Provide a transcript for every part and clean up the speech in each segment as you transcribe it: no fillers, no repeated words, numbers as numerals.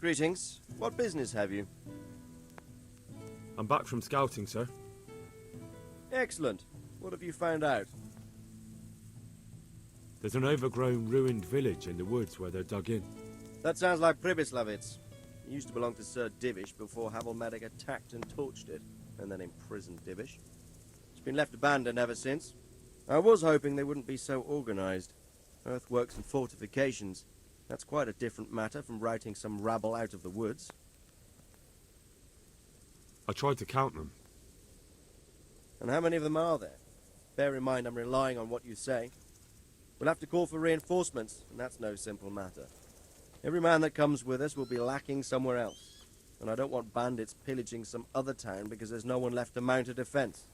Greetings. What business have you? I'm back from scouting, sir. Excellent. What have you found out? There's an overgrown, ruined village in the woods where they're dug in. That sounds like Pribyslavitz. It used to belong to Sir Divish before Havelmedic attacked and torched it, and then imprisoned Divish. It's been left abandoned ever since. I was hoping they wouldn't be so organized. Earthworks and fortifications. That's quite a different matter from routing some rabble out of the woods. I tried to count them. And how many of them are there? Bear in mind I'm relying on what you say. We'll have to call for reinforcements, and that's no simple matter. Every man that comes with us will be lacking somewhere else, and I don't want bandits pillaging some other town because there's no one left to mount a defense.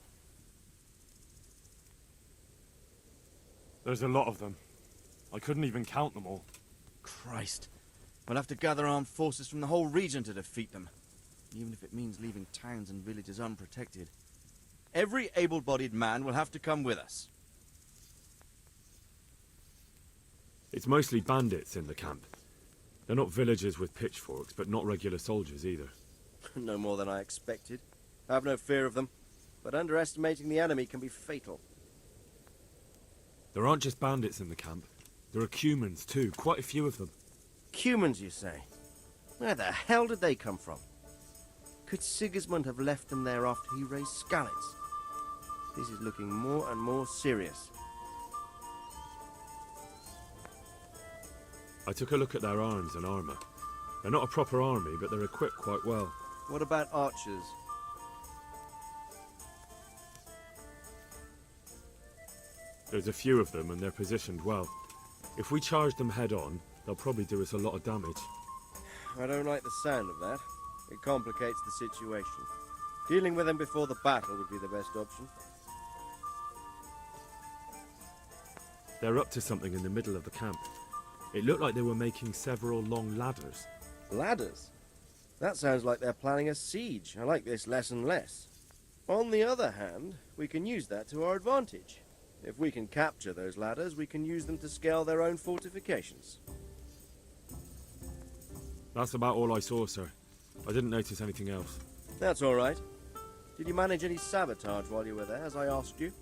There's a lot of them. I couldn't even count them all. Christ. We'll have to gather armed forces from the whole region to defeat them, even if it means leaving towns and villages unprotected. Every able-bodied man will have to come with us. It's mostly bandits in the camp. They're not villagers with pitchforks, but not regular soldiers either. No more than I expected. I have no fear of them, but underestimating the enemy can be fatal. There aren't just bandits in the camp. There are Cumans too, quite a few of them. Cumans, you say? Where the hell did they come from? Could Sigismund have left them there after he raised Skalitz? This is looking more and more serious. I took a look at their arms and armour. They're not a proper army, but they're equipped quite well. What about archers? There's a few of them, and they're positioned well. If we charge them head-on, they'll probably do us a lot of damage. I don't like the sound of that. It complicates the situation. Dealing with them before the battle would be the best option. They're up to something in the middle of the camp. It looked like they were making several long ladders. Ladders? That sounds like they're planning a siege. I like this less and less. On the other hand, we can use that to our advantage. If we can capture those ladders, we can use them to scale their own fortifications. That's about all I saw, sir. I didn't notice anything else. That's all right. Did you manage any sabotage while you were there, as I asked you?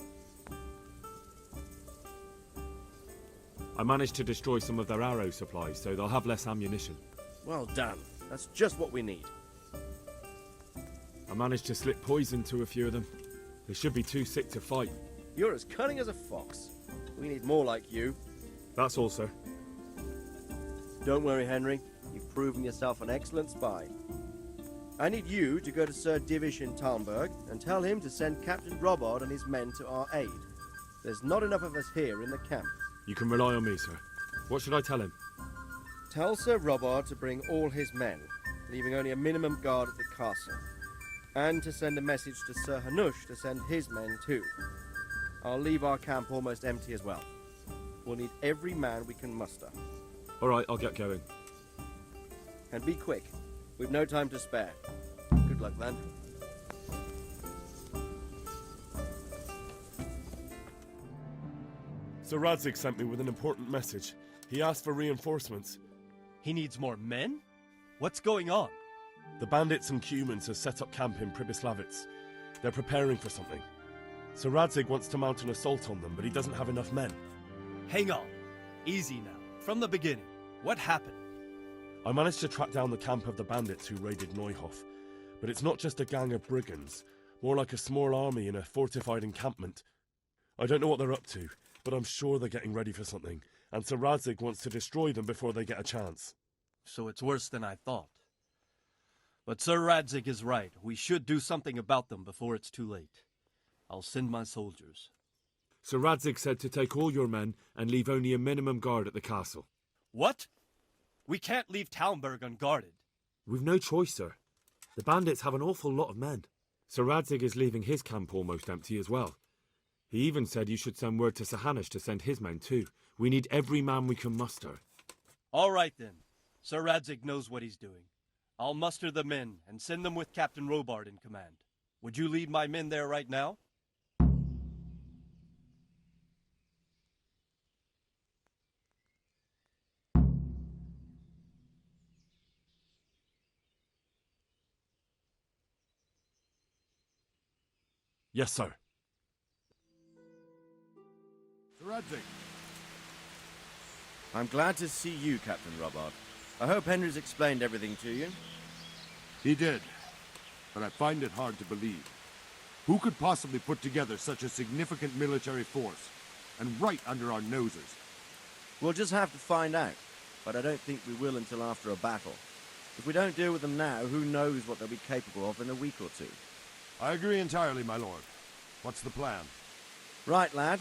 I managed to destroy some of their arrow supplies, so they'll have less ammunition. Well done. That's just what we need. I managed to slip poison to a few of them. They should be too sick to fight. You're as cunning as a fox. We need more like you. That's all, sir. Don't worry, Henry. You've proven yourself an excellent spy. I need you to go to Sir Divish in Talmberg and tell him to send Captain Robard and his men to our aid. There's not enough of us here in the camp. You can rely on me, sir. What should I tell him? Tell Sir Robard to bring all his men, leaving only a minimum guard at the castle. And to send a message to Sir Hanush to send his men too. I'll leave our camp almost empty as well. We'll need every man we can muster. All right, I'll get going. And be quick. We've no time to spare. Good luck, then. Sir Radzig sent me with an important message. He asked for reinforcements. He needs more men? What's going on? The bandits and Cumans have set up camp in Pribyslavitz. They're preparing for something. Sir Radzig wants to mount an assault on them, but he doesn't have enough men. Hang on. Easy now. From the beginning. What happened? I managed to track down the camp of the bandits who raided Neuhof. But it's not just a gang of brigands, more like a small army in a fortified encampment. I don't know what they're up to, but I'm sure they're getting ready for something, and Sir Radzig wants to destroy them before they get a chance. So it's worse than I thought. But Sir Radzig is right. We should do something about them before it's too late. I'll send my soldiers. Sir Radzig said to take all your men and leave only a minimum guard at the castle. What? We can't leave Talmberg unguarded. We've no choice, sir. The bandits have an awful lot of men. Sir Radzig is leaving his camp almost empty as well. He even said you should send word to Sir Hanush to send his men too. We need every man we can muster. All right then. Sir Radzig knows what he's doing. I'll muster the men and send them with Captain Robard in command. Would you lead my men there right now? Yes, sir. Sir Radzig, I'm glad to see you, Captain Robbart. I hope Henry's explained everything to you. he did, but I find it hard to believe. Who could possibly put together such a significant military force, and right under our noses? We'll just have to find out, but I don't think we will until after a battle. If we don't deal with them now, who knows what they'll be capable of in a week or two. I agree entirely, my lord. What's the plan? Right, lad.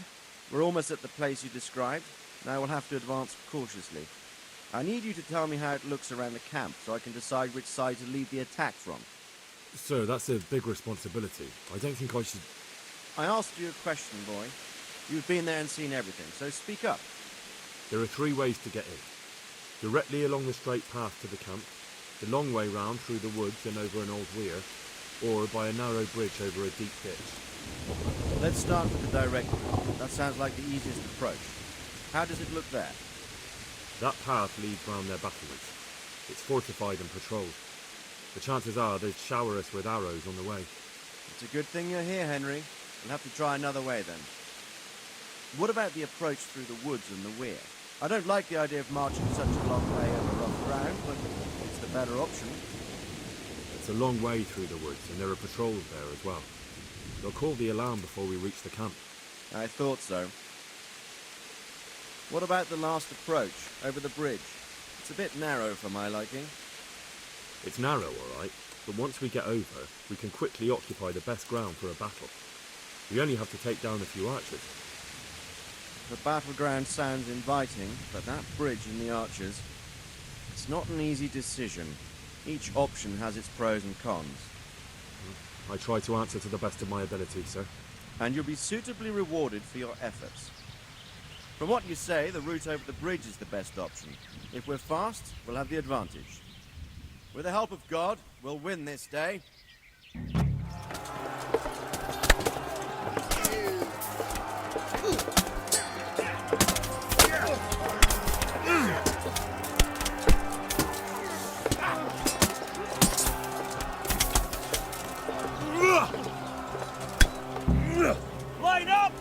We're almost at the place you described. Now we'll have to advance cautiously. I need you to tell me how it looks around the camp so I can decide which side to lead the attack from. Sir, that's a big responsibility. I don't think I should... I asked you a question, boy. You've been there and seen everything, so speak up. There are 3 ways to get in. Directly along the straight path to the camp, the long way round through the woods and over an old weir, or by a narrow bridge over a deep ditch. Let's start with the direct route. That sounds like the easiest approach. How does it look there? That path leads round their battlements. It's fortified and patrolled. The chances are they'd shower us with arrows on the way. It's a good thing you're here, Henry. We'll have to try another way then. What about the approach through the woods and the weir? I don't like the idea of marching such a long way over rough ground, but it's the better option. It's a long way through the woods, and there are patrols there as well. They'll call the alarm before we reach the camp. I thought so. What about the last approach, over the bridge? It's a bit narrow for my liking. It's narrow, all right, but once we get over, we can quickly occupy the best ground for a battle. We only have to take down a few archers. The battleground sounds inviting, but that bridge and the archers, it's not an easy decision. Each option has its pros and cons. I try to answer to the best of my ability, sir. And you'll be suitably rewarded for your efforts. From what you say, the route over the bridge is the best option. If we're fast, we'll have the advantage. With the help of God, we'll win this day. Line up!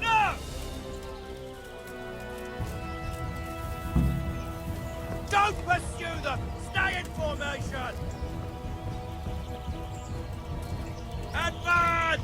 Now! Don't pursue them! Stay in formation! Advance!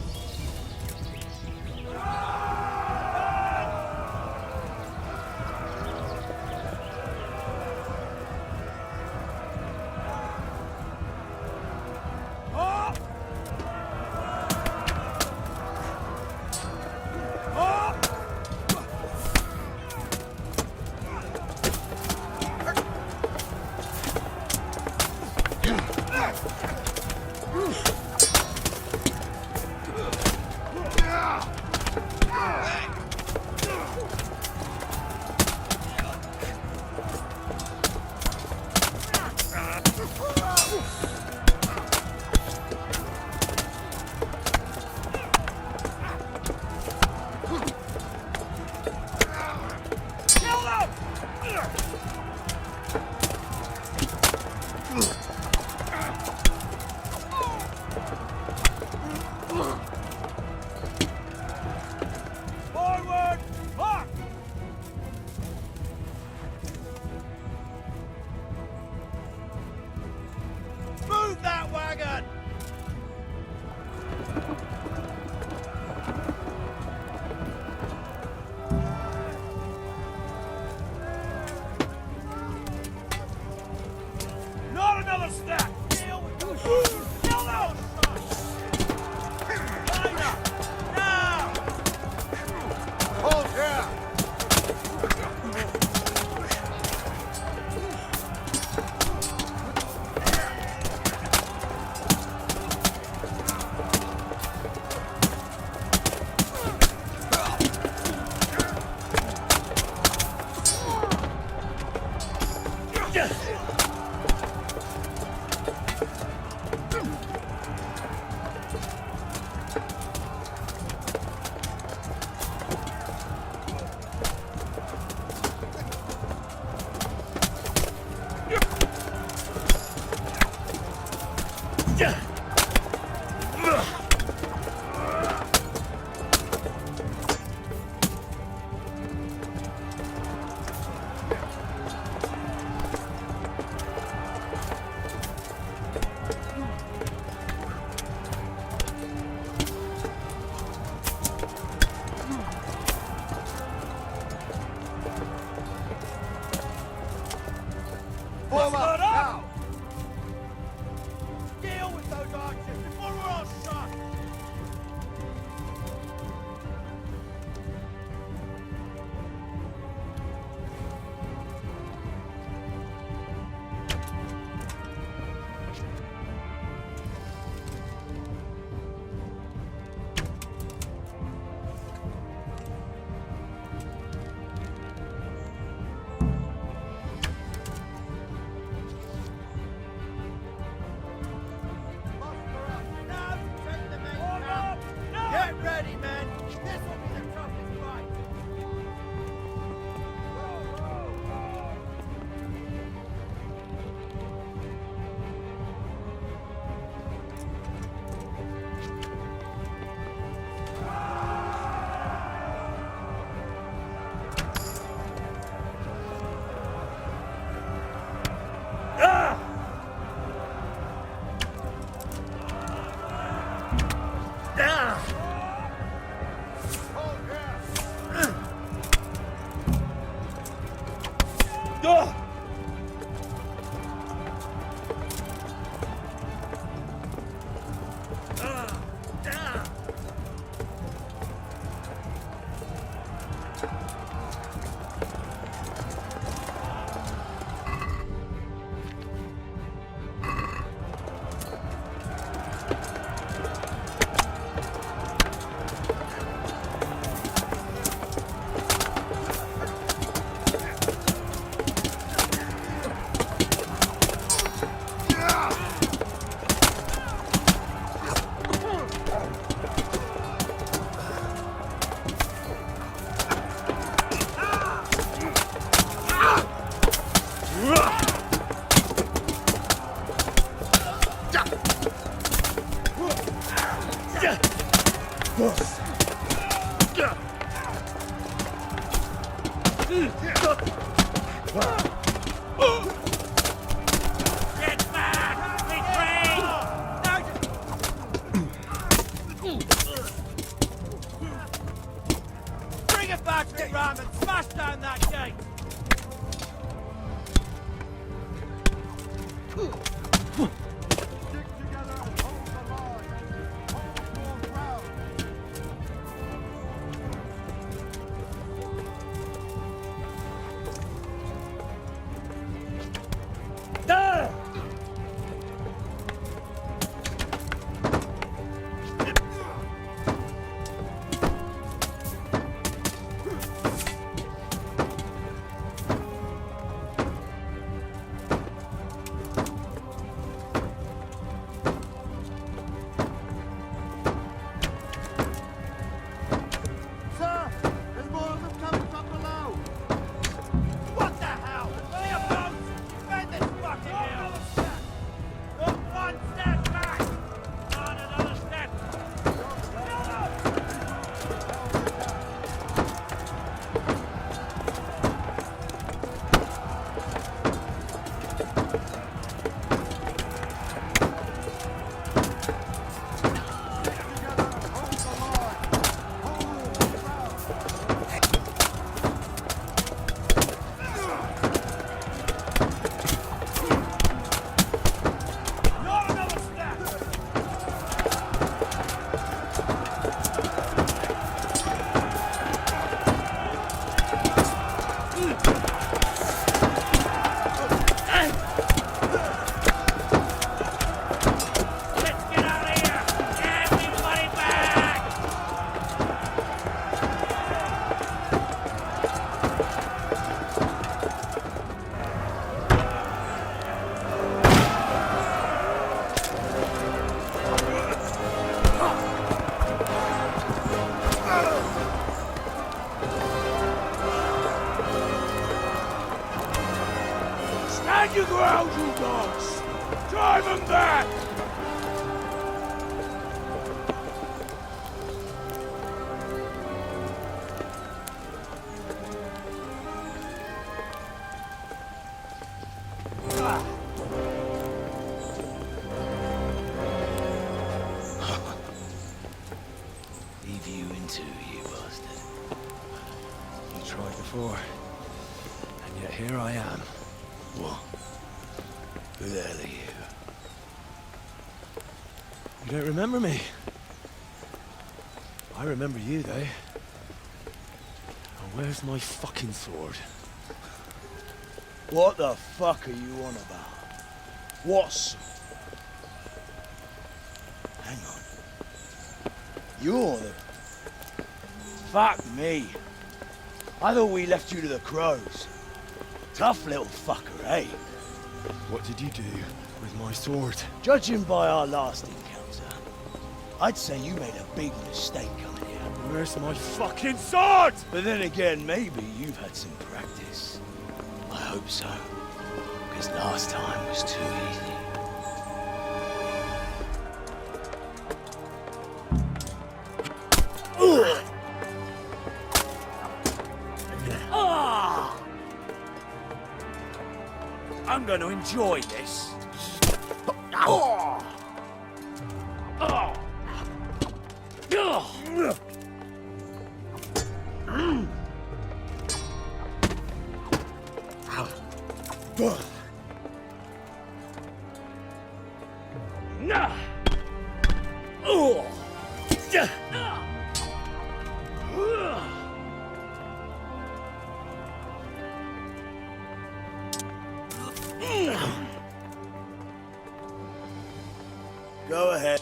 Forward! March! Move that wagon! Not another step! Kill those! Line up! Now! Hold here! Form up, now! Deal with those archers before we're all shot! Get ready, men! This will be the toughest fight! Get back! Bring it back to Ram and smash down that gate! Stick together and hold the line. Hold your ground. Sir! There's more of them coming from below! What the hell? Are they about? Defend this fucking hill! Not one step back! Not another step! Not another step! Let's get out of here! Everybody back! Stand your ground, you dogs! Drive them back! Leave you in two, you bastard. You tried before, and yet here I am. What? Who the hell are you? You don't remember me? I remember you, though. Oh, where's my fucking sword? What the fuck are you on about? What's... Hang on. You're the... Fuck me. I thought we left you to the crows. Tough little fucker, eh? What did you do with my sword? Judging by our last encounter, I'd say you made a big mistake coming here. Where's my fucking sword? But then again, maybe you've had some practice. I hope so. Because last time was too easy. I'm going to enjoy this. Go ahead.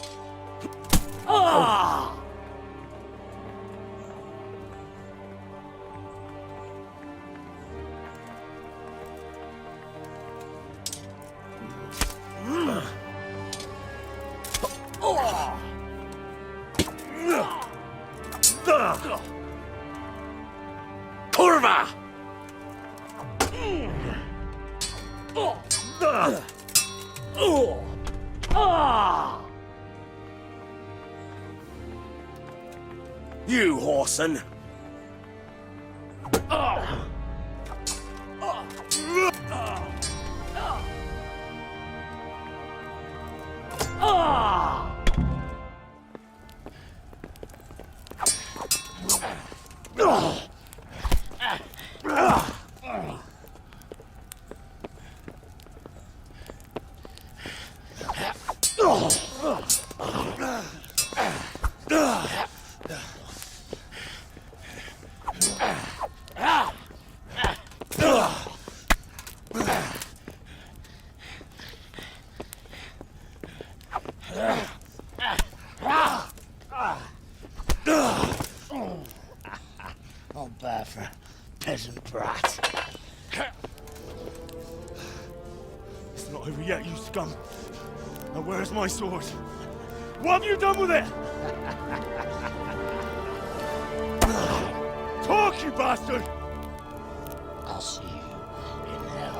Kurva! You whoreson! Not bad for a peasant brat. It's not over yet, you scum. Now where's my sword? What have you done with it? Talk, you bastard! I'll see you in hell.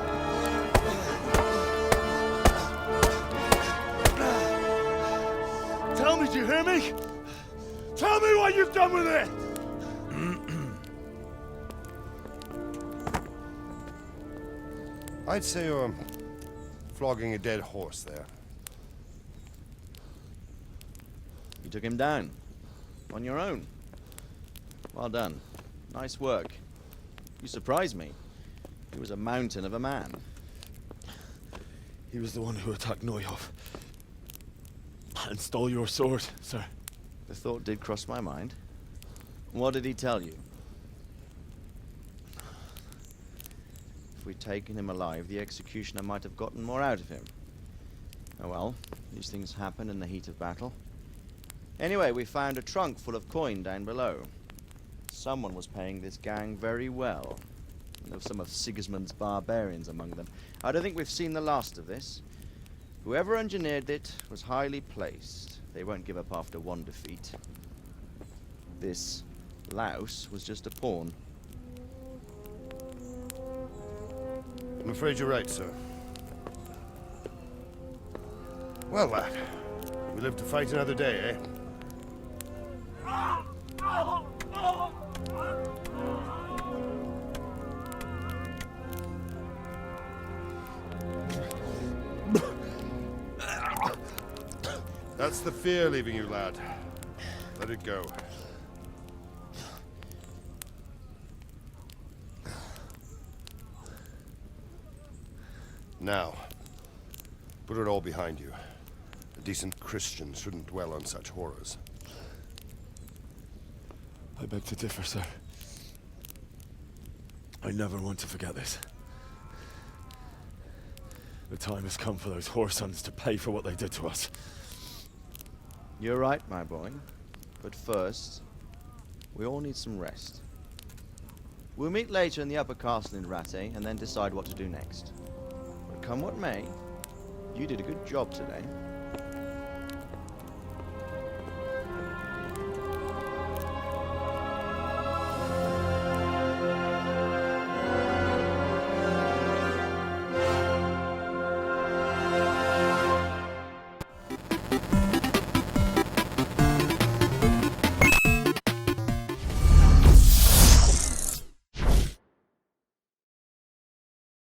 Tell me, do you hear me? Tell me what you've done with it! I'd say you're flogging a dead horse there. You took him down. On your own. Well done. Nice work. You surprised me. He was a mountain of a man. He was the one who attacked Neuhoff. And stole your sword, sir. The thought did cross my mind. What did he tell you? If we'd taken him alive, the executioner might have gotten more out of him. Oh well, these things happen in the heat of battle. Anyway, we found a trunk full of coin down below. Someone was paying this gang very well. There were some of Sigismund's barbarians among them. I don't think we've seen the last of this. Whoever engineered it was highly placed. They won't give up after one defeat. This louse was just a pawn. I'm afraid you're right, sir. Well, lad, we live to fight another day, eh? That's the fear leaving you, lad. Let it go. Now, Put it all behind you. A decent Christian shouldn't dwell on such horrors. I beg to differ, sir. I never want to forget this. The time has come for those whoresons to pay for what they did to us. You're right, my boy. But first, we all need some rest. We'll meet later in the upper castle in Rattay and then decide what to do next. But come what may, you did a good job today.